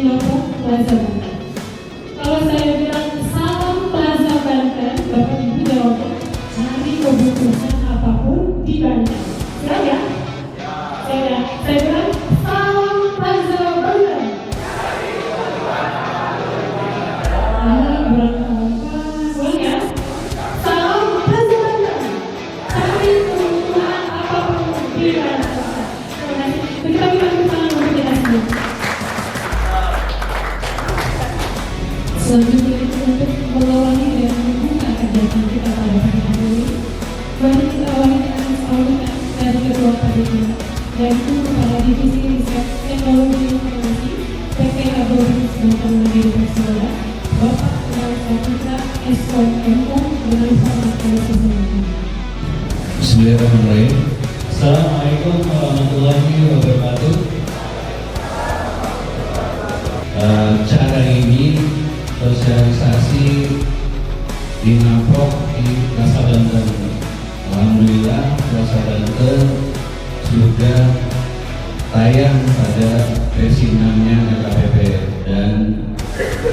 Depok Plaza Banten. Kalau saya bilang salam Plaza Banten, Bapak Ibu jawab cari kebutuhan apapun di Banten. Siap ya? Saya bilang salam Plaza Banten. Ulang ya. Salam Plaza Banten. Cari kebutuhan apapun di Banten. Terima kasih. Kita berikan tangan untuk kita semua. Selanjutnya untuk mengawali dan membuka kegiatan kita pada pagi hari ini, mari kita awali dengan sambutan dari Ketua Panitia, yaitu Kepala Divisi Riset Teknologi Informasi PT Laboratorium Banten Mandiri Persaudaraan, Bapak Kenal Saputra Eskom MO dengan hormat kami persilakan. Bismillahirrahmanirrahim. Assalamualaikum warahmatullahi wabarakatuh. Cara ini sosialisasi di Naprok di Plaza Banten. Alhamdulillah Plaza Banten sudah tayang pada versi 6-nya LKPP dan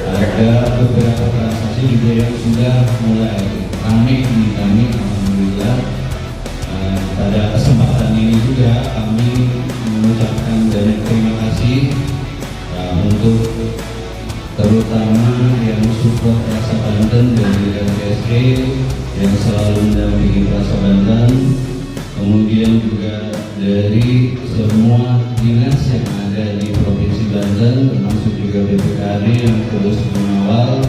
ada beberapa transaksi juga yang sudah mulai ramai di kami. Alhamdulillah. Pada kesempatan ini juga kami mengucapkan banyak terima kasih untuk terutama yang support Plaza Banten dari LPSE yang selalu mendampingi Plaza Banten, kemudian juga dari semua dinas yang ada di Provinsi Banten, termasuk juga BPKD yang terus mengawal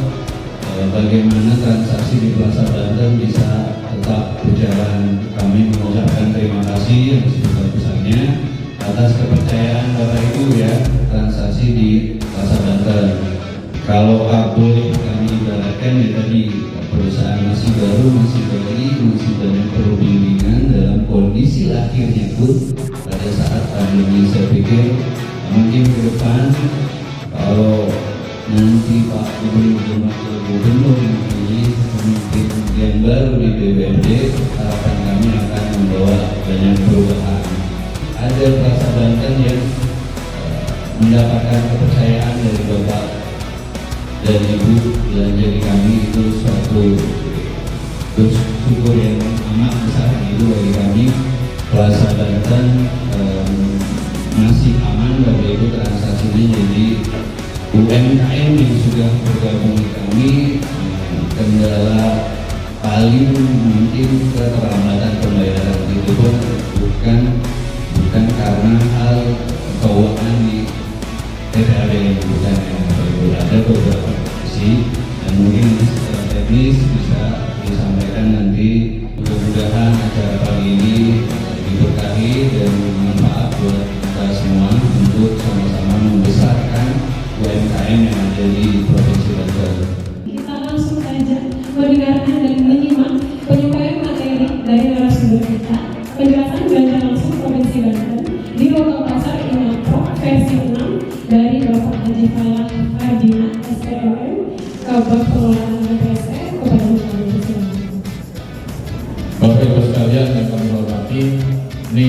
bagaimana transaksi di Plaza Banten bisa tetap berjalan. Kami mengucapkan terima kasih yang sebesar-besarnya atas kepercayaan Bapak Ibu ya, transaksi di Plaza Banten. Kalau boleh kami ibaratkan ya tadi, perusahaan masih baru, masih bayi, masih banyak perlu bimbingan dalam kondisi lahirnya pun pada saat pandemi. Saya pikir mungkin ke depan kalau nanti Pak Gubernur yang pilih pemimpin yang baru di BUMD, harapan kami akan membawa banyak perubahan. Ada Plaza Banten yang mendapatkan kepercayaan dari Bapak dan Ibu belanja di kami, itu suatu syukur yang amat besar itu bagi kami. Plaza Banten masih aman Bapak Ibu, transaksinya jadi UMKM yang sudah bergabung di kami. Kendala paling mungkin keterlambatan pembayaran itu pun bukan karena hal keuangan di TPAD yang bukan yang ada beberapa sisi dan mungkin secara teknis bisa disampaikan nanti. Mudah-mudahan acara pagi ini diberkahi dan bermanfaat buat kita semua untuk sama-sama membesarkan UMKM yang ada di Provinsi Banten. Kita langsung saja mendengarkan dan menyimak penyampaian materi dari narasumber kita, penjelasan belanja langsung Provinsi Banten di Lokal Pasar Inaprok versi 6 dari Bapak Haji Falah Fardina SPMM, Kabag Pengelolaan BPSE, kepada kami persilakan. Bapak Ibu sekalian yang kami hormati, ini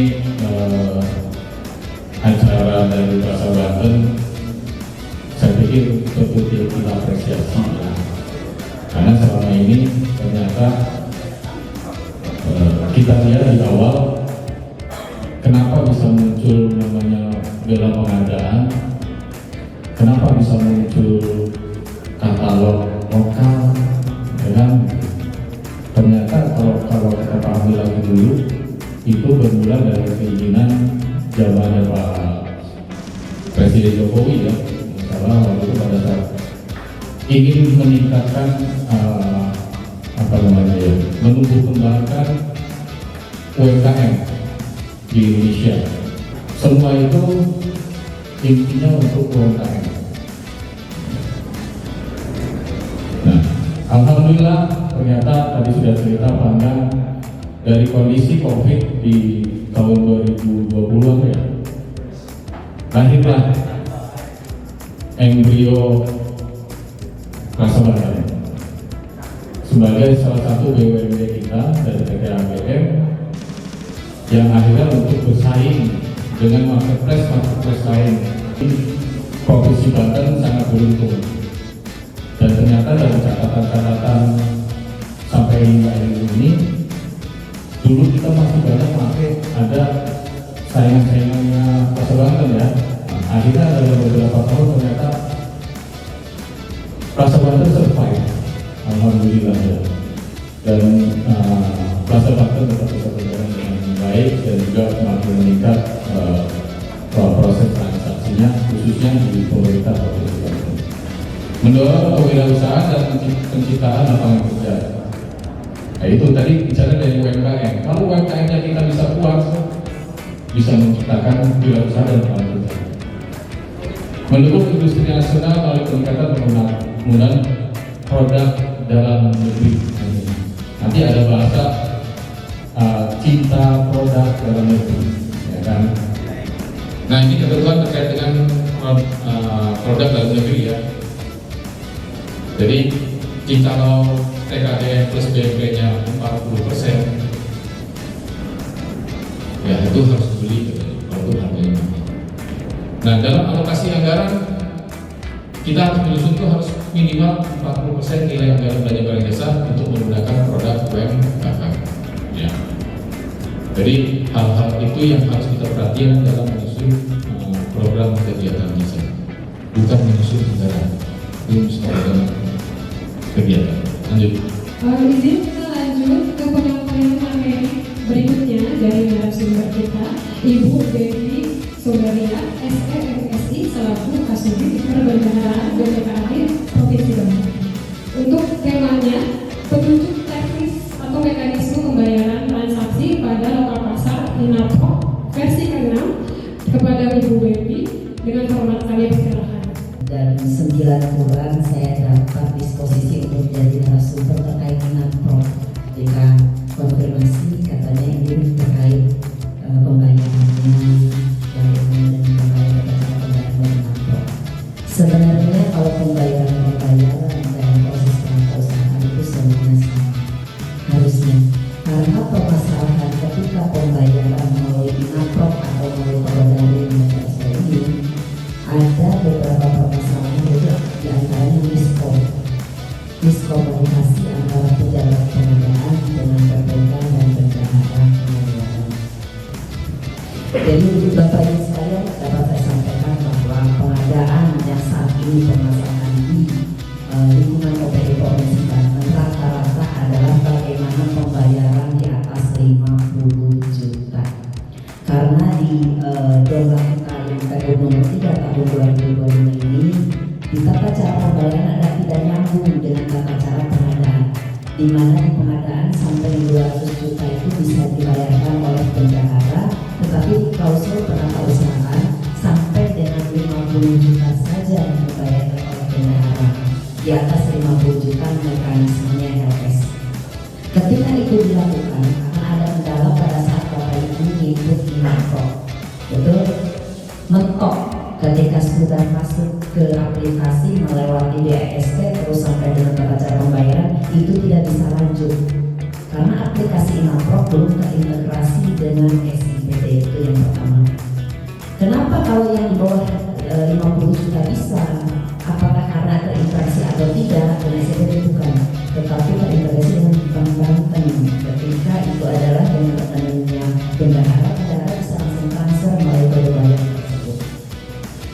acara dari Plaza Banten saya pikir betul-betul kita apresiasi ya. Karena selama ini ternyata kita lihat di awal kenapa bisa muncul namanya bela pengadaan, kenapa bisa muncul katalog lokal, ya kan? Ternyata kalau kita pahami lagi dulu, itu bermula dari keinginan zamannya Pak Presiden Jokowi ya, misalnya waktu itu pada saat ingin meningkatkan menumbuh kembangkan UMKM di Indonesia. Semua itu intinya untuk UMKM. Nah, alhamdulillah ternyata tadi sudah cerita panjang dari kondisi COVID di tahun 2020 ya. Lahirlah embrio Plaza Banten sebagai salah satu BUMD kita dari PT ABM yang akhirnya untuk bersaing dengan marketplace lain. Provinsi Banten sangat beruntung, dan ternyata dari catatan-catatan sampai hingga ini, dulu kita masih banyak pakai ada saingan-saingannya Plaza Banten ya. Akhirnya dalam beberapa tahun ternyata Plaza Banten survive, alhamdulillah ya. Dan Plaza Banten tetap bisa berjalan dengan baik dan juga semakin meningkat proses transaksinya, khususnya di pemerintah Provinsi Banten. Mendorong kewirausahaan dan penciptaan lapangan kerja. Nah itu tadi bicara dari UMKM. Kalau UMKM-nya kita bisa puas, bisa menciptakan wirausaha dan lapangan kerja. Mendukung industri nasional melalui peningkatan penggunaan produk dalam negeri. Nanti ada bahasa cinta produk dalam negeri, ya kan? Nah ini kebetulan terkait dengan produk dalam negeri ya. Jadi kalau TKDN plus BMP-nya 40%, ya itu harus dibeli kalau itu harganya. Nah dalam alokasi anggaran kita harus menyusun itu harus minimal 40% nilai anggaran belanja barang jasa untuk menggunakan produk UMKM. Ya. Jadi hal-hal itu yang harus kita perhatikan dalam menyusun program kegiatan kita, bukan menyusun anggaran, belum program kegiatan. Lanjut. Izin kita lanjut ke penyampaian materi berikutnya dari narasumber kita, Ibu Devi Sobaria, SEMSI selaku Kasubdit Perbendaharaan BPKAD Provinsi Banten. Untuk temanya, petunjuk teknis atau mekanisme pembayaran transaksi pada lokal pasar INAPROK versi ke-6 kepada Ibu Devi dengan hormat kami persilahkan. Dan 9 bulan saya dapat disposisi untuk menjadi narasumber terkait INAPROK. Jika konfirmasi katanya ini terkait pembayarannya dan pembayaran INAPROK. Sebenarnya kalau pembayaran dalam proses perusahaan itu semuanya sama harusnya, karena permasalahan ketika pembayaran melalui INAPROK atau melalui perdagangan ini ada beberapa permasalahan, yaitu diantaranya miskomunikasi antara pejabat pengadaan dengan PPK dan bendahara pengeluaran. Jadi Bapak Ibu sekalian, dapat saya sampaikan bahwa pengadaan yang saat ini permasalahan di lingkungan OPD Provinsi Banten rata-rata adalah bagaimana pembayaran di atas 50 juta. Karena di Dorla kita yang periode nomor 3 tahun 2022 ini, di tata cara pembayaran ada tidak nyambung dengan tata cara pengadaan, di mana di pengadaan sampai 200 juta itu bisa dibayarkan oleh bendahara, tetapi di klausul penata usahaan sampai dengan 50 juta saja yang dibayarkan oleh bendahara. Di atas 50 juta mekanismenya LS. Ketika itu dilakukan, akan ada kendala pada saat Bapak Ibu input INAPROK. Betul? Mentok ketika sudah masuk ke aplikasi melewati BASP terus sampai dengan tata cara pembayaran itu tidak bisa lanjut karena aplikasi INAPROK belum terintegrasi dengan SIPD. Itu yang pertama. Kenapa kalau yang di bawah 50 juta bisa? Apakah karena terintegrasi atau tidak dengan SIPD? Bukan, tetapi terintegrasi dengan Bank Banten. Ketika itu adalah dengan rekeningnya bendahara bisa langsung transfer melalui kode bayar tersebut.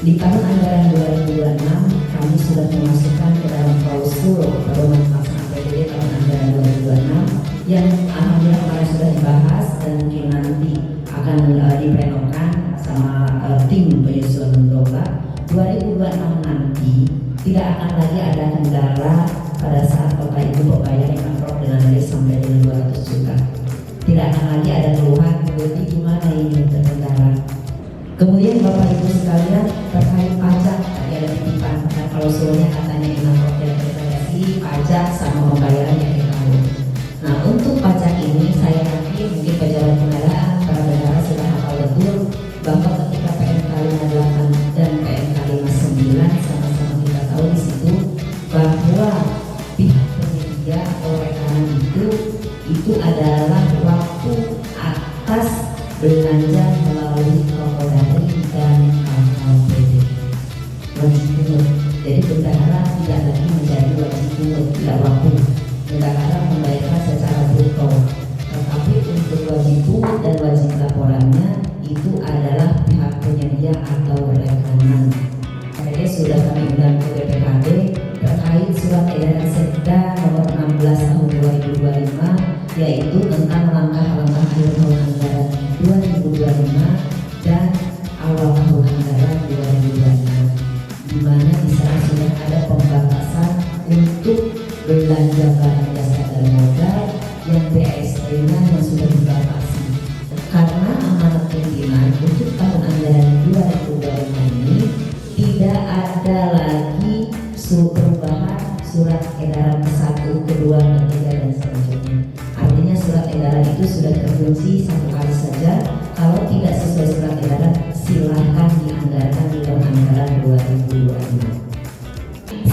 Di tahun anggaran 2026 kami sudah memasukkan ke dalam klausul perumahan pelaksanaan PDD tahun anggaran 2026 yang alhamdulillah kemarin sudah dibahas dan mungkin nanti akan diplenokan sama tim penyusunan Dorla. 2026 nanti tidak akan lagi ada kendala pada saat Bapak Ibu pembayar INAPROK dengan risk sampai dengan 200 juta. Tidak akan lagi ada keluhan, jadi gimana ini terkendala. Kemudian Bapak Ibu sekalian terkait pajak, tadi ada titipan klausulnya katanya INAPROK dan integrasi pajak sama pembayaran yang tahu. Nah untuk pajak ini saya yakin mungkin pejabat pengadaan para bendahara sudah hafal betul bahwa ketika PMK 58 dan PMK 59 sama-sama kita tahu di situ bahwa pihak penyedia atau rekanan itu adalah waktu atas belanja melalui Kapolri dan KPD. Jadi bendahara tidak lagi menjadi wajib pungut tidak waktu. Bendahara membayarkan secara bruto. Tetapi untuk wajib pungut dan wajib laporannya itu adalah pihak penyedia atau rekanan. Saya sudah kami undang ke BPKD terkait surat edaran Sekda nomor 16 tahun 2025, yaitu tentang langkah-langkah akhir tahun anggaran 2025 dan awal tahun anggaran 2025, di mana di sana sudah ada pembatasan untuk belanja barang jasa dan modal yang BSD-nya yang sudah dibatasi. Karena amanat pimpinan untuk tahun anggaran 2025 ini tidak ada lagi perubahan surat edaran ke-1, ke-2, ke-3 dan selanjutnya. Artinya surat edaran itu sudah terfungsi satu kali saja. Kalau tidak sesuai surat edaran, silahkan dianggarkan di tahun anggaran 2025.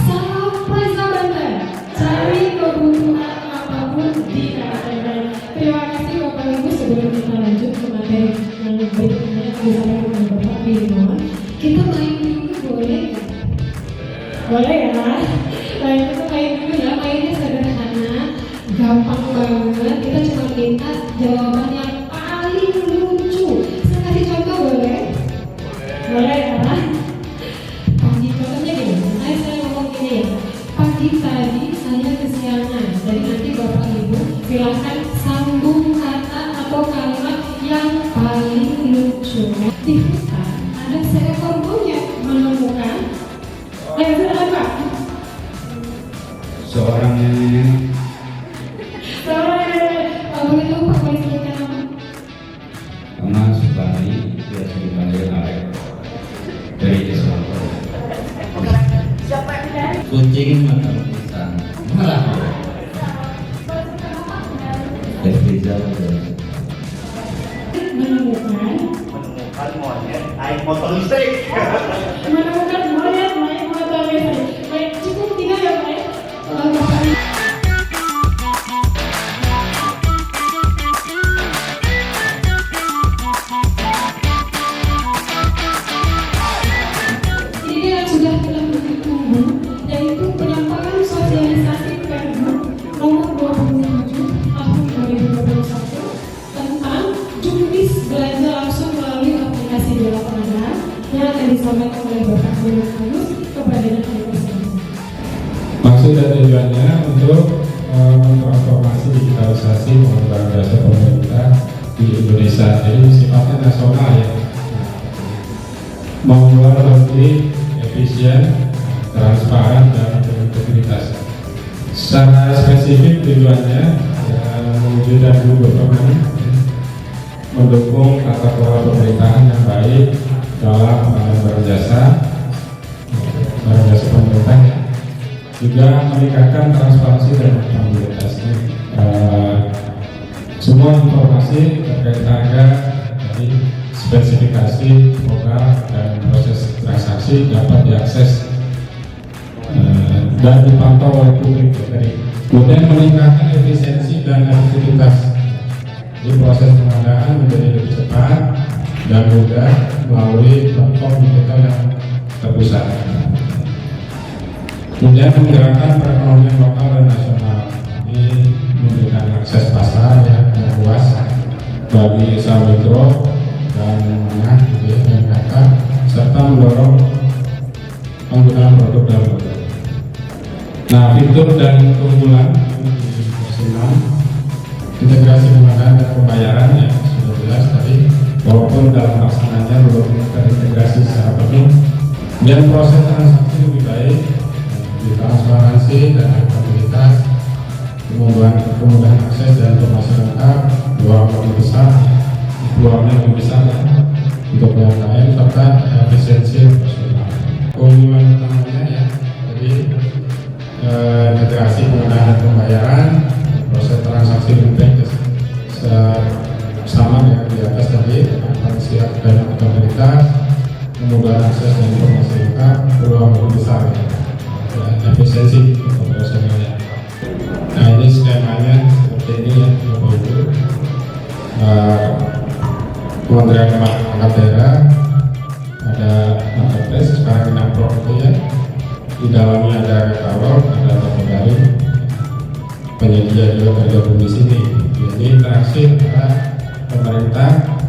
Sampai Banten, cari kebutuhan apapun di KPR. Terima kasih Bapak Ibu. Sebelum kita lanjut ke materi yang berikutnya, disampaikan oleh Bapak Firman, kita main dulu boleh nggak? Boleh ya? Baik, kita main dulu ya. Mainnya sederhana, gampang banget. Kita cuma minta jawaban yang paling lucu. Saya kasih contoh boleh? Boleh ya? Pagi contohnya gini, saya ngomong gini ya. Pagi tadi saya kesiangan. Jadi nanti Bapak Ibu silakan sambung kata atau kalimat yang paling lucu. Di hutan ada seekor monyet menemukan. Ayo silakan Pak. Seorang nenek Boleh tahu Pak, boleh sebutkan nama? karena Supani biasa dipanggil Arek dari Islam. Kucing makan pisang malah Efrizal Menemukan monyet naik motor listrik. Menemukan monyet naik motor listrik. Baik, cukup 3 ya Pak. Bapak Ibu. Ini yang sudah kita tunggu, yaitu penyampaian sosialisasi Pergub nomor 27 tahun 2021 tentang juknis belanja langsung melalui aplikasi Bela Pengadaan yang akan disampaikan oleh Bapak Firman kepada Bapak Presiden. Maksud dan tujuannya untuk mentransformasi digitalisasi pengembangan jasa pemerintah di Indonesia. Jadi sifatnya nasional ya. Membuat lebih efisien, transparan dan berintegritas. Secara spesifik tujuannya mewujudkan government, mendukung tata kelola pemerintahan yang baik dalam pengadaan barang jasa pemerintah, juga meningkatkan transparansi dan akuntabilitas. Semua informasi terkait harga, dari spesifikasi program dan proses transaksi dapat diakses dan dipantau oleh publik. Kemudian meningkatkan efisiensi dan efektivitas. Jadi proses pengadaan menjadi lebih cepat dan mudah melalui platform digital yang terpusat. Kemudian menggerakkan perekonomian lokal dan nasional. Ini memberikan akses pasar yang luas bagi usaha mikro dan menengah, meningkatkan serta mendorong penggunaan produk dalam negeri. Nah, fitur dan keunggulan di versi 6, integrasi pengadaan dan pembayaran ya sudah jelas tadi, walaupun dalam pelaksananya belum terintegrasi secara penuh. Dan proses transaksi lebih baik, lebih transparansi dan akuntabilitas, kemudahan akses dan informasi lengkap, peluang lebih besar, peluangnya lebih besar ya, untuk UMKM serta efisiensi operasional. Keunggulan utamanya ya, jadi integrasi pengadaan dan pembayaran, proses transaksi lebih baik sama dengan di atas tadi, transparansi dan akuntabilitas, kemudahan akses dan informasi lengkap, peluang lebih besar ya, efisiensi operasionalnya. Nah, ini skemanya seperti ini ya Bapak Ibu. Kementerian Angkatan Daerah ada marketplace sekarang 6 produk ya, Di dalamnya ada katalog, ada toko daring, penyedia juga tergabung di sini. Jadi interaksi antara pemerintah,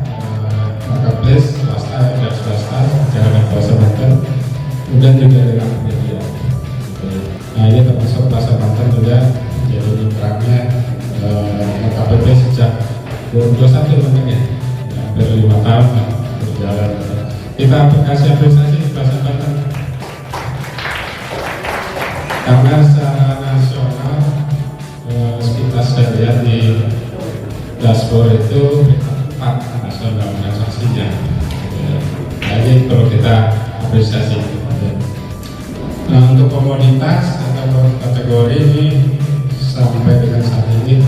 marketplace, swasta dan swasta, dengan Plaza Banten, dan juga dengan media. Nah ini termasuk Plaza Banten juga jadi mitranya KPP sejak 2021 mungkin ya, hampir 5 tahun berjalan. Kita kasih apresiasi di Plaza Banten karena secara nasional kita sudah lihat di dashboard itu 4 nasional transaksinya. Nah, ini perlu kita apresiasi. Nah, untuk komoditas atau kategori ini sampai dengan saat ini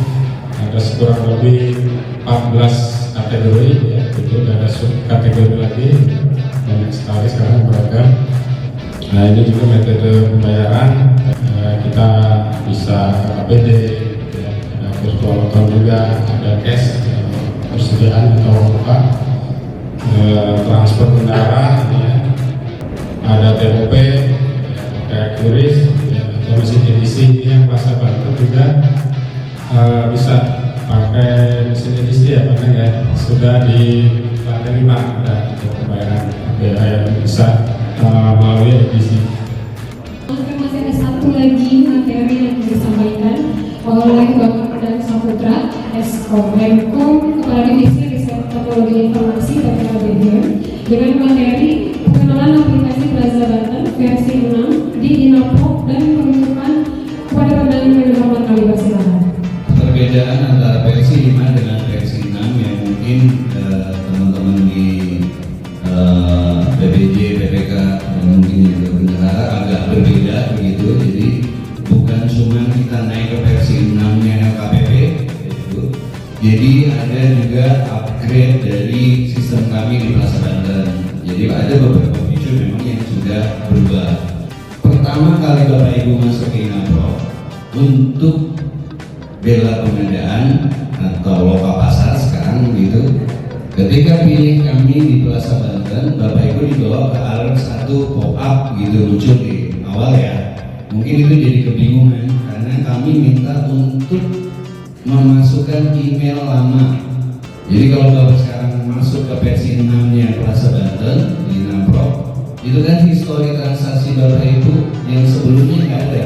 ada kurang lebih 14 kategori ya, itu ada sub kategori lagi banyak sekali sekarang beragam. Nah ini juga metode pembayaran, kita bisa APD, ya, ada virtual account juga, ada cash, persediaan atau apa, transfer kendaraan, ya, ada TOP, kayak QRIS, ya, atau mesin edisi yang Plaza Banten juga bisa pakai mesin edisi ya, Pak ya, sudah di lantai 5 ada pembayaran yang bisa melalui edisi. Masih ada satu lagi materi yang disampaikan oleh Bapak Pedang Saputra, Menkom Kepala Divisi Riset Teknologi Informasi PPKBM, dengan materi pengenalan aplikasi Plaza Banten versi 6 di Inapok dan penunjukan kepada pendangan yang dihormat kami persilakan. Perbedaan antara versi 5 dengan versi 6 yang mungkin teman-teman di PBJ, PPK mungkin juga bendahara agak berbeda begitu. Jadi bukan cuma kita naik ke versi 6-nya LKPP gitu. Jadi ada juga upgrade dari sistem kami di Plaza Banten. Jadi ada beberapa fitur memang yang sudah berubah. Pertama kali Bapak Ibu masuk ke Inapro untuk bela pengadaan atau lokal pasar sekarang gitu. Ketika pilih kami di Plaza Banten, Bapak Ibu dibawa ke alert satu pop-up gitu muncul di awal ya. Mungkin itu jadi kebingungan karena kami minta untuk memasukkan email lama. Jadi kalau Bapak sekarang masuk ke versi 6-nya Plaza Banten di Napro, itu kan histori transaksi Bapak Ibu yang sebelumnya nggak ada.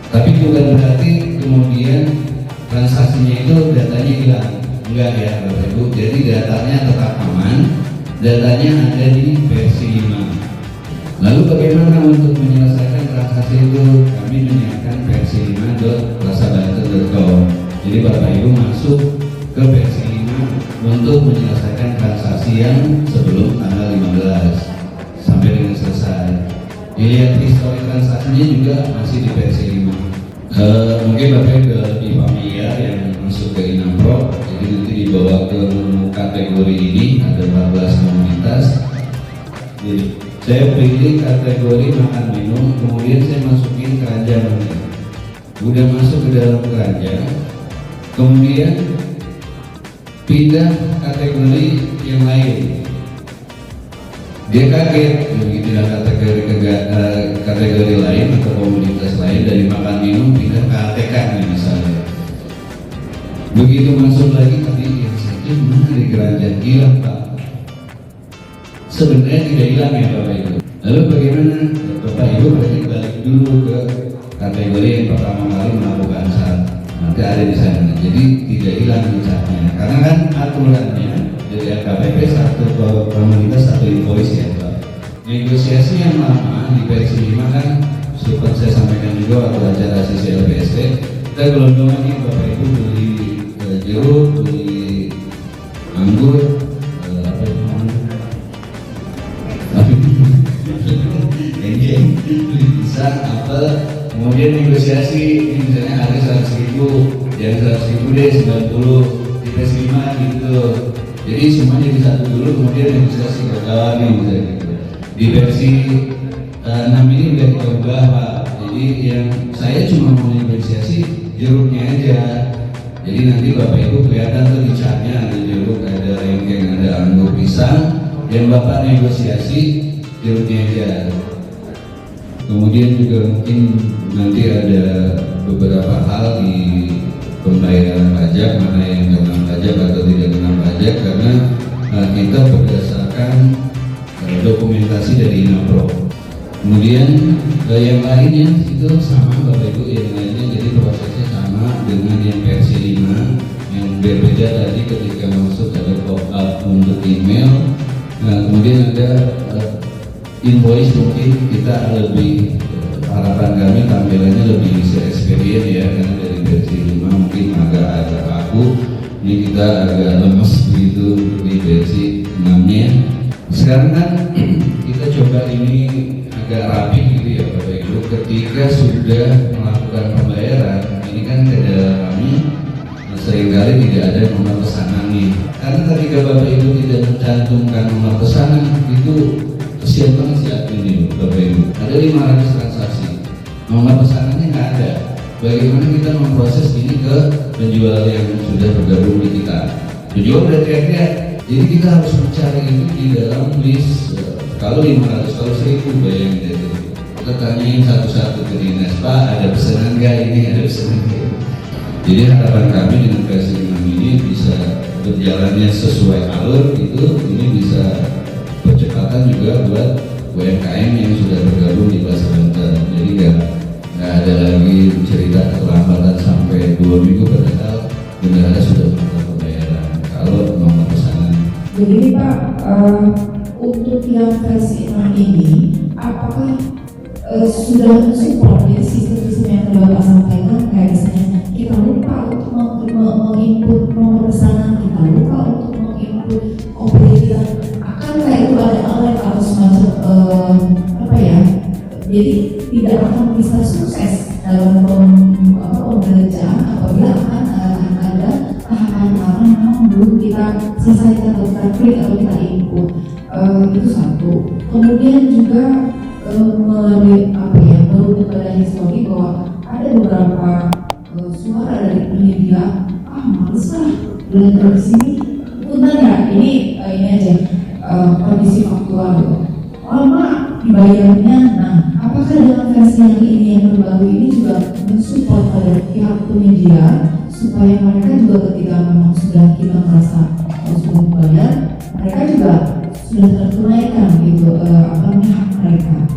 Tapi bukan berarti kemudian transaksinya itu datanya hilang. Enggak ya Bapak Ibu, jadi datanya tetap aman, datanya ada di versi 5. Lalu bagaimana untuk menyelesaikan transaksi itu? Kami menyiapkan versi 5.plazabanten.com. Jadi Bapak Ibu masuk ke versi 5 untuk menyelesaikan transaksi yang sebelum tanggal 15 sampai dengan selesai. Dilihat histori transaksinya juga masih di versi 5. Mungkin Bapak Ibu lebih familiar yang masuk ke Inapro, jadi nanti dibawa ke menu kategori ini ada 14 komunitas. Jadi saya pilih kategori makan minum, kemudian saya masukin keranjang. Udah masuk ke dalam keranjang, kemudian pindah kategori yang lain. Dia kaget begitu kategori lain atau komunitas lain, dari makan minum pindah ke ATK misalnya. Begitu masuk lagi tadi yang saja mana di keranjang hilang Pak. Sebenarnya tidak hilang ya Bapak Ibu. Lalu bagaimana Bapak Ibu berarti balik dulu ke kategori yang pertama kali melakukan cat. Nanti ada di sana. Jadi tidak hilang catnya. Karena kan aturannya dari LKPP satu komunitas satu invoice ya Pak. Negosiasi yang lama di versi 5 kan sempat saya sampaikan juga waktu acara sisi LPST. Kita gelondongan nih Bapak Ibu beli jeruk, beli anggur, beli pisang, apel, kemudian negosiasi ini misalnya harga 100.000, yang 100.000 deh 90 di versi 5 gitu. Jadi semuanya di satu dulu, kemudian negosiasi gagal nih misalnya gitu. Di versi 6 ini udah kita ubah Pak. Jadi yang saya cuma mau negosiasi jeruknya aja. Jadi nanti Bapak Ibu kelihatan tuh di chartnya ada jeruk, ada rengkeng, ada anggur, pisang. Yang Bapak negosiasi jeruknya aja. Kemudian juga mungkin nanti ada beberapa hal di pembayaran pajak, mana yang kena pajak atau tidak kena pajak, karena kita berdasarkan dokumentasi dari INAPRO. Kemudian yang lainnya itu sama Bapak Ibu, yang lainnya jadi prosesnya sama dengan yang versi 5, yang berbeda tadi ketika masuk ada pop-up untuk email. Kemudian ada invoice, mungkin kita lebih harapan kami tampilannya lebih bisa experience ya, karena dari versi 5 mungkin agak kaku, ini kita agak lemes begitu di versi 6-nya. Sekarang kan kita coba ini agak rapi gitu ya Bapak Ibu, ketika sudah melakukan pembayaran ini kan kendala kami seringkali tidak ada nomor pesanan nih, karena ketika Bapak Ibu tidak mencantumkan nomor pesanan itu kesian banget si admin ini Bapak Ibu. Ada 500 transaksi, nomor pesanannya nggak ada. Bagaimana kita memproses ini ke penjual yang sudah bergabung di kita? Penjual udah teriak-teriak, jadi kita harus mencari itu di dalam list. Kalau 500, kalau 1000 bayangin dari itu. Kita tanyain satu-satu ke dinas, Pak ada pesanan nggak ini, ada pesanan nggak? Jadi harapan kami dengan versi 6 ini bisa berjalannya sesuai alur itu, ini bisa percepatan juga buat UMKM yang sudah bergabung di Plaza Banten. Jadi nggak ada lagi cerita keterlambatan sampai 2 minggu padahal bendahara sudah melakukan pembayaran kalau nomor pesanan. Jadi Pak, untuk yang versi 6 ini, apakah sudah mensupport dari sistem-sistem yang telah Bapak sampaikan, kayak misalnya kita lupa untuk menginput nomor pesanan, kita lupa untuk menginput OPD kita, akankah itu ada alert atau semacam apa ya? Jadi tidak akan bisa sukses dalam pembelajaran apabila akan ada tahapan-tahapan yang belum kita selesaikan atau kita klik atau kita input. Itu satu. Kemudian juga menurut pada histori bahwa ada beberapa suara dari penyedia, males lah belajar di sini. Punten ya, ini aja kondisi faktual. Lama dibayarnya. Nah, apakah dengan versi yang ini yang terbaru ini juga mensupport pada pihak penyedia supaya mereka juga ketika memang sudah kita merasa harus membayar, mereka juga sudah tertunaikan gitu hak mereka.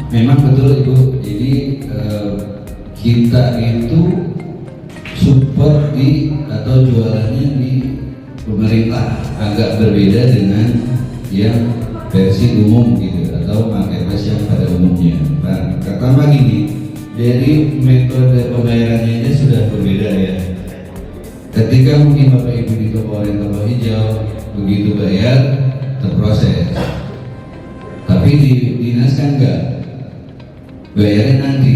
Memang betul Ibu, jadi kita itu support di atau jualannya di pemerintah, agak berbeda dengan yang versi umum gitu atau marketplace yang pada umumnya. Nah, pertama gini, dari metode pembayarannya ini sudah berbeda ya. Ketika mungkin Bapak Ibu di toko oranye, toko hijau, begitu bayar terproses. Tapi di dinas kan enggak, bayarnya nanti,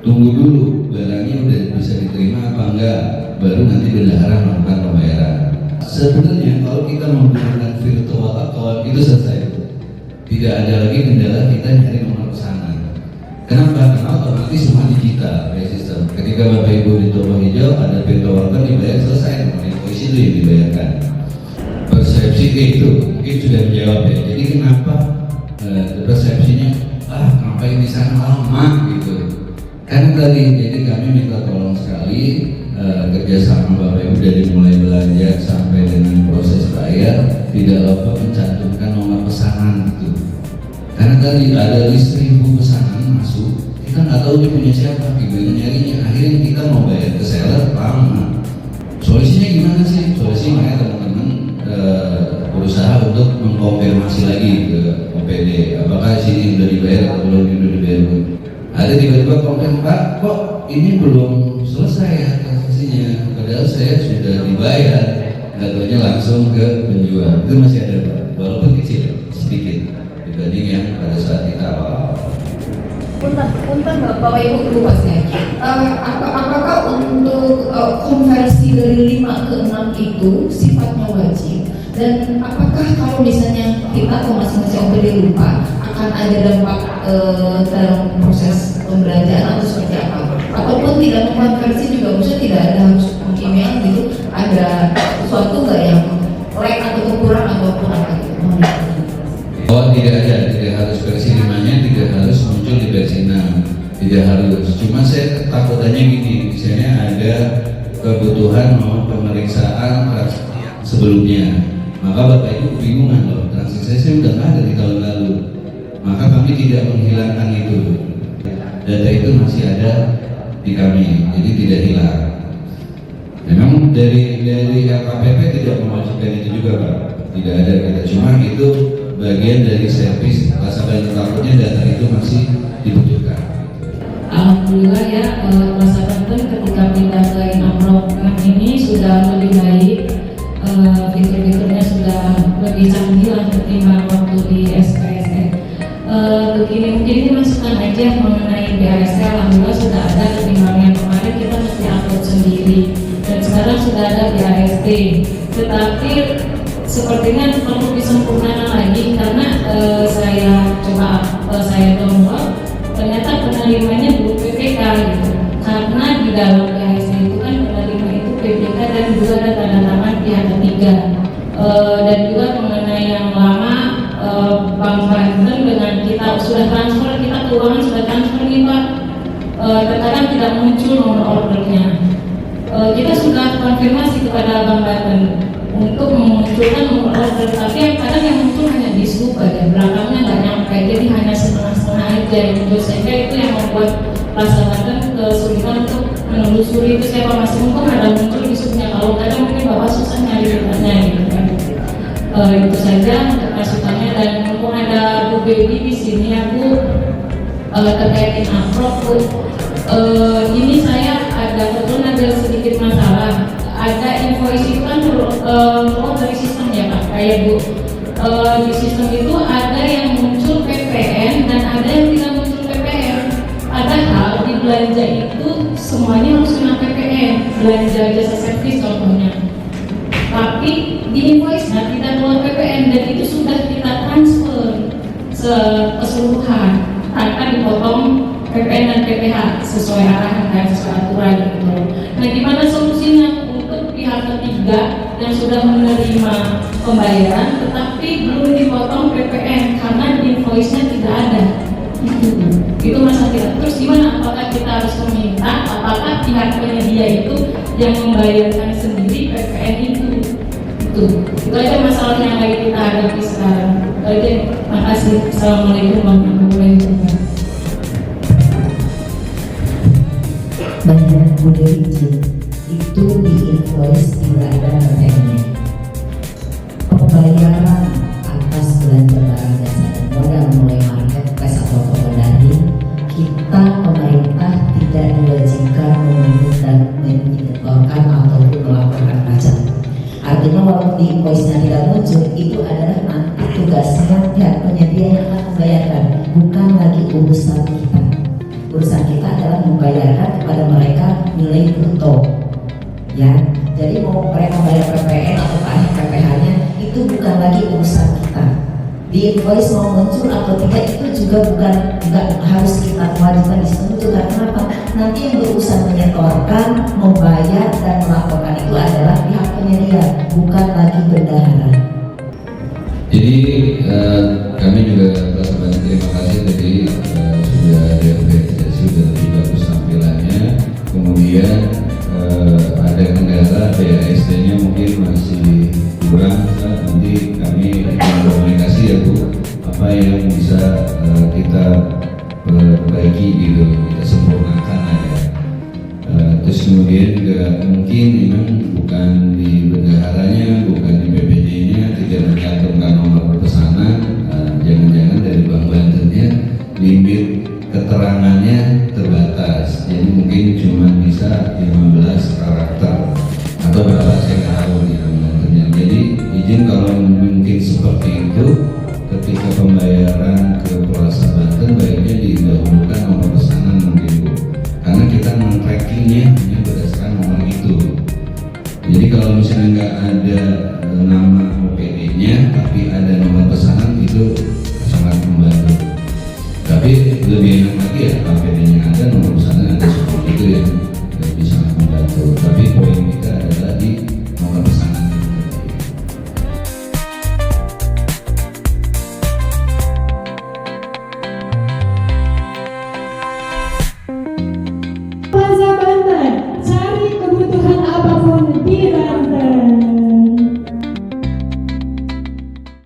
tunggu dulu barangnya udah bisa diterima apa enggak, baru nanti bendahara melakukan pembayaran. Sebenarnya kalau kita menggunakan virtual account itu selesai, tidak ada lagi kendala kita nyari nomor pesanan. Kenapa? Karena otomatis semua digital by sistem. Ketika Bapak Ibu di toko hijau ada virtual account dibayar selesai, nomor invoice itu yang dibayarkan. Persepsi itu mungkin sudah menjawab ya. Jadi kenapa persepsinya ngapain di sana lama gitu? Kan tadi jadi kami minta tolong sekali kerjasama Bapak Ibu dari mulai belanja sampai dengan proses bayar tidak lupa mencantumkan nomor pesanan gitu. Karena tadi ada list 1000 pesanan masuk, kita nggak tahu dia punya siapa, gimana nyarinya. Akhirnya kita mau bayar ke seller lama. Solusinya gimana sih? Solusinya teman-teman berusaha untuk mengkonfirmasi lagi ke OPD apakah sini sudah dibayar atau belum dibayar. Ada tiba-tiba komplain, Pak kok ini belum selesai ya transaksinya, padahal saya sudah dibayar. Nggak taunya langsung ke penjual. Itu masih ada Pak, walaupun kecil sedikit dibanding yang pada saat kita awal. Punten Bapak Ibu lupa saya. Apakah untuk konversi dari 5 ke 6 itu sifatnya wajib? Dan apakah kalau misalnya kita atau masing-masing OPD lupa akan ada dampak dalam proses pembelanjaan atau seperti apa? Ataupun tidak mengkonversi juga, maksudnya tidak ada harus email gitu, ada sesuatu nggak yang lag atau kurang ataupun apa gitu? Oh tidak ada, tidak harus versi 5-nya tidak harus muncul di sih. Nah, tidak harus. Cuma saya takutannya gini, misalnya ada kebutuhan mau pemeriksaan transaksi sebelumnya, maka Bapak Ibu kebingungan loh, transaksi saya udah nggak ada di tahun lalu, maka kami tidak menghilangkan itu. Data itu masih ada di kami, jadi tidak hilang. Memang dari LKPP tidak mewajibkan itu juga Pak, tidak ada kita. Cuma itu bagian dari servis nasabah, takutnya data itu masih dibutuhkan. Alhamdulillah ya, Masa Banten ketika pindah ke Amplop ini sudah lebih baik, fitur-fiturnya sudah lebih canggih lah ketimbang waktu di SPSE. Begini, mungkin ini masukan aja mengenai BAST. Alhamdulillah sudah ada ketimbang yang kemarin kita mesti upload sendiri, dan sekarang sudah ada BAST. Tetapi sepertinya perlu disempurnakan lagi karena saya download, ternyata penerimanya belum PPK gitu. Karena di dalam BAST itu kan penerima itu PPK dan juga ada tanda tangan pihak ketiga. Dan juga mengenai yang lama, Bank Banten dengan kita sudah transfer, kita keuangan sudah transfer nih Pak, terkadang tidak muncul nomor ordernya. Kita sudah konfirmasi kepada Bank Banten untuk memunculkan nomor order, tapi yang kadang yang muncul hanya di sub aja, belakangnya nggak nyampe, jadi hanya setengah-setengah aja gitu. Sehingga itu yang membuat Masa Banten kesulitan untuk menelusuri itu siapa, masih mungkin ada muncul di subnya, kalau kadang mungkin Bapak susah nyari datanya gitu kan. Itu saja masukannya. Dan mumpung ada Bu Baby di sini, aku terkait Amplop Bu, ini saya kebetulan ada sedikit masalah. Ada invoice itu kan keluar dari sistem ya Pak, kayak Bu, di sistem itu ada yang muncul PPN dan ada yang tidak muncul PPN. Padahal di belanja itu semuanya harus kena PPN, belanja jasa servis contohnya. Tapi di invoice-nya tidak keluar PPN, dan itu sudah kita transfer keseluruhan tanpa dipotong PPN dan PPH sesuai arahan dan sesuai aturan gitu. Nah, gimana solusinya untuk pihak ketiga yang sudah menerima pembayaran tetapi belum dipotong PPN karena di invoice-nya tidak ada? Itu masalah kita. Terus gimana? Apakah kita harus meminta? Apakah pihak penyedia itu yang membayarkan sendiri PPN itu? Itu aja masalah yang lagi kita hadapi sekarang. Oke, makasih. Assalamualaikum warahmatullahi wabarakatuh. Banyak bude izin itu di invoice tidak ada PPN-nya. Pembayaran atas belanja barang jasa dan modal mulai marketplace atau toko daring, kita pemerintah tidak diwajibkan memungut dan menyetorkan ataupun melaporkan pajak. Artinya walaupun di invoice-nya tidak muncul, itu adalah nanti tugasnya pihak penyedia yang akan membayarkan, bukan lagi urusan kita. Urusan kita adalah membayarkan kepada mereka nilai bruto, ya. Jadi mau mereka bayar PPN atau PPH-nya itu bukan lagi urusan kita. Di invoice mau muncul atau tidak itu juga nggak harus kita wajibkan di situ juga. Kenapa? Nanti yang berurusan menyetorkan, membayar dan melaporkan itu adalah pihak penyedia, bukan lagi bendahara. Jadi kami juga merasa banyak terima kasih tadi sudah ada apresiasi, sudah lebih bagus tampilannya. Kemudian ada kendala BAST-nya mungkin masih kurang, nanti kami komunikasi ya Bu, apa yang bisa kita perbaiki gitu, kita sempurnakan aja. Terus kemudian juga mungkin memang bukan di bendaharanya, bukan di BPD-nya tidak mencantumkan nomor pesanan, jangan-jangan dari Bank Bantennya limit keterangannya terbatas, jadi mungkin cuma bisa 15 karakter atau berapa saya nggak tahu di Bank Bantennya. Jadi izin kalau mungkin seperti itu, ketika pembayaran ke Plaza Banten baiknya didahulukan nomor pesanan mungkin Bu, karena kita men-trackingnya hanya berdasarkan nomor itu. Jadi kalau misalnya nggak ada nama OPD-nya tapi ada nomor pesanan, itu sangat membantu. Tapi lebih enak lagi ya OPD-nya ada, nomor pesanan ada, seperti itu ya, lebih sangat membantu. Tapi poin kita adalah di nomor pesanan. Plaza